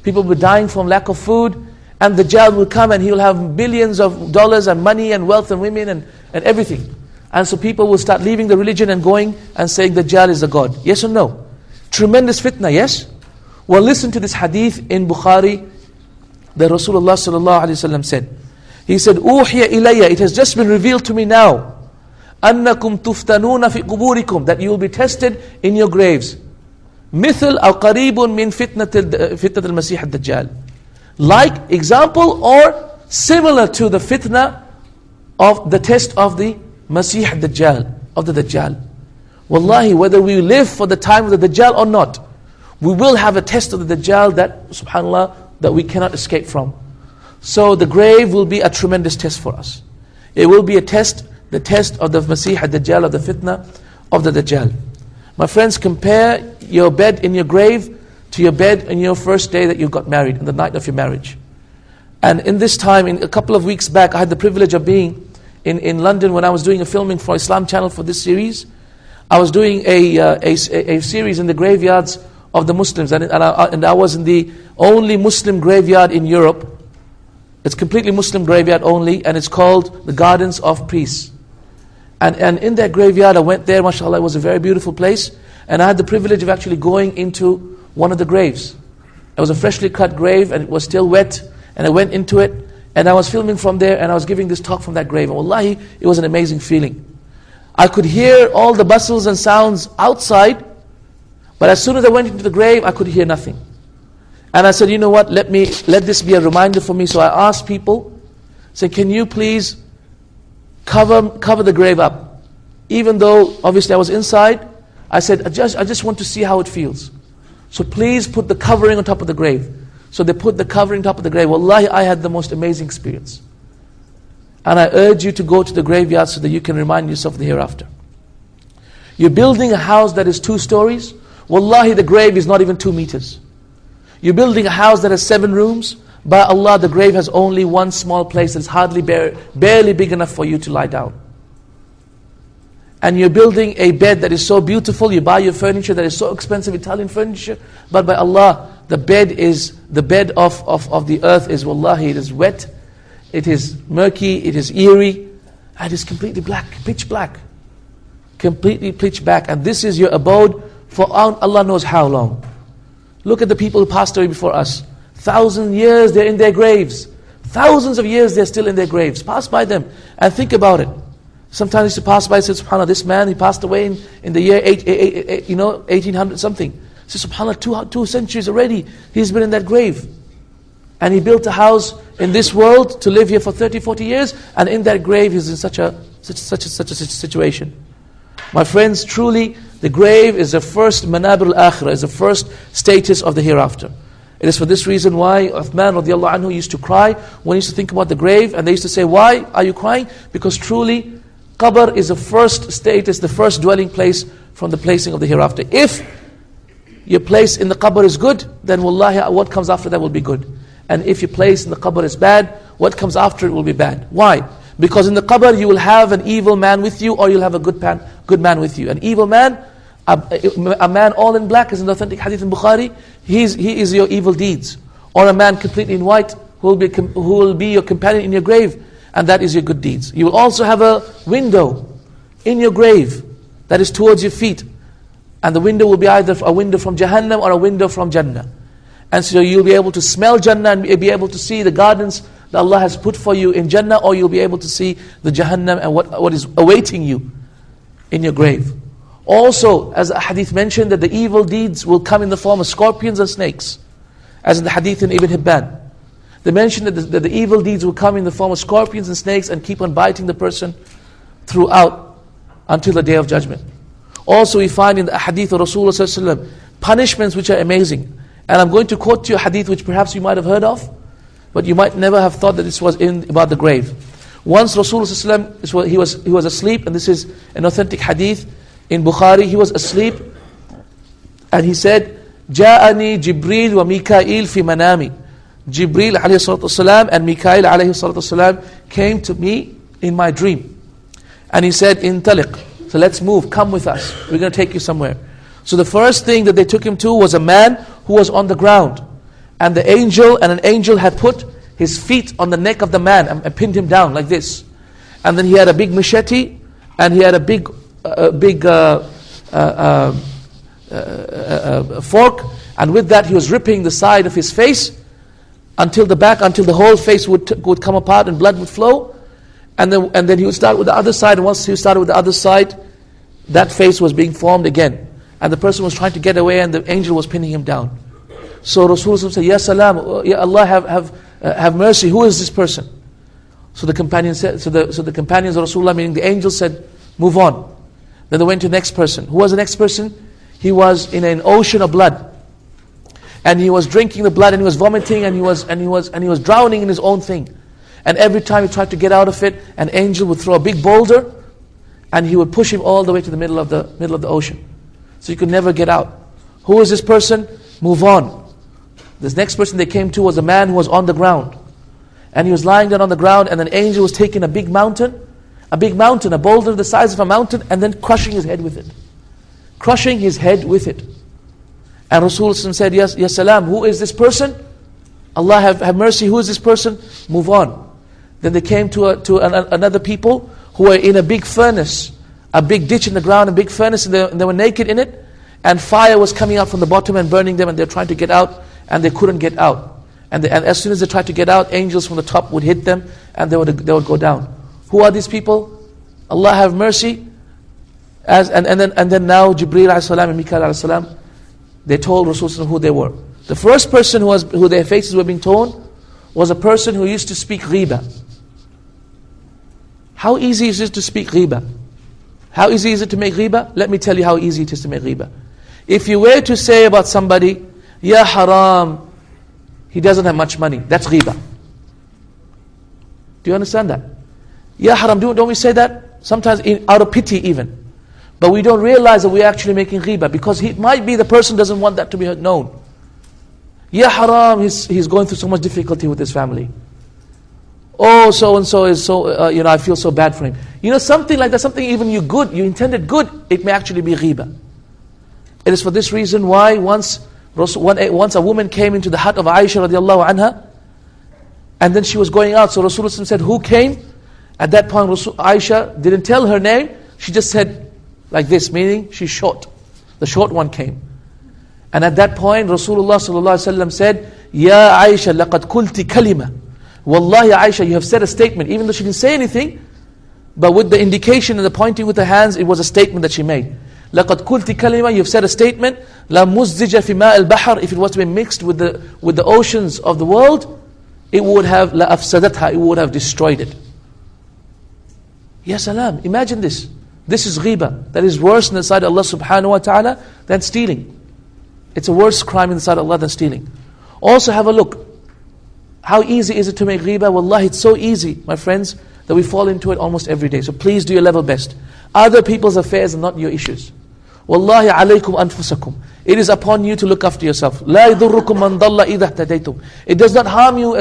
People will be dying from lack of food, and the Dajjal will come and he will have billions of dollars and money and wealth and women and everything. And so people will start leaving the religion and going and saying the Dajjal is a god. Yes or no? Tremendous fitna, yes? Well, listen to this hadith in Bukhari that Rasulullah sallallahu alaihi wasallam said. He said, "Uhiya ilayya, it has just been revealed to me now, annakum tuftanuna fi quburikum, that you will be tested in your graves. Mithl aw qaribun min fitnat al-Masih al-Dajjal." Like, example, or similar to the fitna of the test of the Masih al-Dajjal, of the Dajjal. Wallahi, whether we live for the time of the Dajjal or not, we will have a test of the Dajjal that, subhanAllah, that we cannot escape from. So the grave will be a tremendous test for us. It will be a test, the test of the Masih al-Dajjal, of the fitna of the Dajjal. My friends, compare your bed in your grave to your bed in your first day that you got married, in the night of your marriage. And in this time, in a couple of weeks back, I had the privilege of being in London when I was doing a filming for Islam Channel for this series. I was doing a series in the graveyards of the Muslims, and I was in the only Muslim graveyard in Europe. It's completely Muslim graveyard only, and it's called the Gardens of Peace. And in that graveyard, I went there, mashallah, it was a very beautiful place, and I had the privilege of actually going into one of the graves. It was a freshly cut grave, and it was still wet, and I went into it, and I was filming from there, and I was giving this talk from that grave, and wallahi, it was an amazing feeling. I could hear all the bustles and sounds outside, but as soon as I went into the grave, I could hear nothing. And I said, you know what, let this be a reminder for me. So I asked people, say, can you please cover the grave up? Even though, obviously I was inside, I said, I just want to see how it feels. So please put the covering on top of the grave. So they put the covering on top of the grave. Wallahi, I had the most amazing experience. And I urge you to go to the graveyard so that you can remind yourself of the hereafter. You're building a house that is 2 stories. Wallahi, the grave is not even 2 meters. You're building a house that has 7 rooms. By Allah, the grave has only one small place that's hardly barely big enough for you to lie down. And you're building a bed that is so beautiful. You buy your furniture that is so expensive, Italian furniture. But by Allah, the bed of the earth is, wallahi, it is wet. It is murky, it is eerie, and it is completely black, pitch black. Completely pitch black. And this is your abode for Allah knows how long. Look at the people who passed away before us. 1,000 years they're in their graves. Thousands of years they're still in their graves. Pass by them and think about it. Sometimes I used to pass by and say, subhanAllah, this man, he passed away in the year 1800 something. I say, subhanAllah, 2 centuries already, he's been in that grave. And he built a house in this world to live here for 30, 40 years, and in that grave he's in such a situation. My friends, truly, the grave is the first manabir al-akhirah, is the first status of the hereafter. It is for this reason why Uthman radiallahu anhu used to cry when he used to think about the grave, and they used to say, why are you crying? Because truly, qabr is the first status, the first dwelling place from the placing of the hereafter. If your place in the qabr is good, then wallahi, what comes after that will be good. And if your place in the qabr is bad, what comes after it will be bad. Why? Because in the qabr you will have an evil man with you, or you'll have a good man with you. An evil man, a man all in black, is in the authentic hadith in Bukhari, he is your evil deeds. Or a man completely in white, who will be your companion in your grave, and that is your good deeds. You will also have a window in your grave that is towards your feet. And the window will be either a window from Jahannam or a window from Jannah. And so you'll be able to smell Jannah and be able to see the gardens that Allah has put for you in Jannah, or you'll be able to see the Jahannam and what is awaiting you in your grave. Also, as the hadith mentioned, that the evil deeds will come in the form of scorpions and snakes. As in the hadith in Ibn Hibban. They mentioned that the evil deeds will come in the form of scorpions and snakes and keep on biting the person throughout until the Day of Judgment. Also we find in the hadith of Rasulullah punishments which are amazing. And I'm going to quote you a hadith which perhaps you might have heard of, but you might never have thought that this was about the grave. Once Rasulullah he was asleep, and this is an authentic hadith in Bukhari. He was asleep, and he said, "Ja'ani Jibril wa Mikail fi manami." Jibril alayhi salatu wasalam and Mikail alayhi salatu wasalam came to me in my dream, and he said, "Intaliq." So let's move. Come with us. We're going to take you somewhere. So the first thing that they took him to was a man who was on the ground. and an angel had put his feet on the neck of the man and pinned him down like this. And then he had a big machete, and he had a big fork, and with that he was ripping the side of his face until the whole face would come apart and blood would flow. And then he would start with the other side, and once he started with the other side, that face was being formed again. And the person was trying to get away, and the angel was pinning him down. So Rasulullah said, Ya Salam, Ya Allah, have mercy, who is this person? So the companions said, so the companions of Rasulullah, meaning the angel, said, move on. Then they went to the next person. Who was the next person? He was in an ocean of blood, and he was drinking the blood, and he was vomiting, and he was drowning in his own thing. And every time he tried to get out of it, an angel would throw a big boulder, and he would push him all the way to the middle of the ocean. So he could never get out. Who is this person? Move on. This next person they came to was a man who was on the ground. And he was lying down on the ground, and an angel was taking a mountain, a boulder the size of a mountain, and then crushing his head with it. Crushing his head with it. And Rasulullah said, Yes Salam, who is this person? Allah have mercy, who is this person? Move on. Then they came to another people who were in a big furnace, a big ditch in the ground, a big furnace, and they were naked in it, and fire was coming out from the bottom and burning them, and they were trying to get out, and they couldn't get out. And as soon as they tried to get out, angels from the top would hit them, and they would go down. Who are these people? Allah have mercy. And then now Jibreel alayhi salam and Mikael alayhi salam, they told Rasulullah who they were. The first person who their faces were being torn was a person who used to speak ghiba. How easy is it to speak ghiba? How easy is it to make ghiba? Let me tell you how easy it is to make ghiba. If you were to say about somebody, Ya haram, he doesn't have much money, that's ghiba. Do you understand that? Ya haram, don't we say that? Sometimes out of pity even. But we don't realize that we're actually making ghiba, because it might be the person doesn't want that to be known. Ya haram, he's going through so much difficulty with his family. Oh, so-and-so is I feel so bad for him. Something like that, something even you intended good, it may actually be ghiba. It is for this reason why once a woman came into the hut of Aisha radiallahu anha, and then she was going out, so Rasulullah said, who came? At that point, Aisha didn't tell her name, she just said like this, meaning she's short. The short one came. And at that point, Rasulullah sallallahu alaihi wasallam said, Ya Aisha, laqad kulti kalima. Wallahi Aisha, you have said a statement, even though she didn't say anything, but with the indication and the pointing with the hands, it was a statement that she made. لَقَدْ قُلْتِ كَلِمَةً, you've said a statement, لَا مُزْدِجَ فِي مَاءِ الْبَحْرِ, if it was to be mixed with the oceans of the world, it would have لَأَفْسَدَتْهَا, it would have destroyed it. Ya salam, imagine this. This is ghiba. That is worse in the sight of Allah subhanahu wa ta'ala than stealing. It's a worse crime in the sight of Allah than stealing. Also have a look. How easy is it to make ghiba? Wallahi, it's so easy, my friends, that we fall into it almost every day. So please do your level best. Other people's affairs are not your issues. Wallahi alaykum anfusakum. It is upon you to look after yourself. لا يضركم من ضل إذا اهتديتم. It does not harm you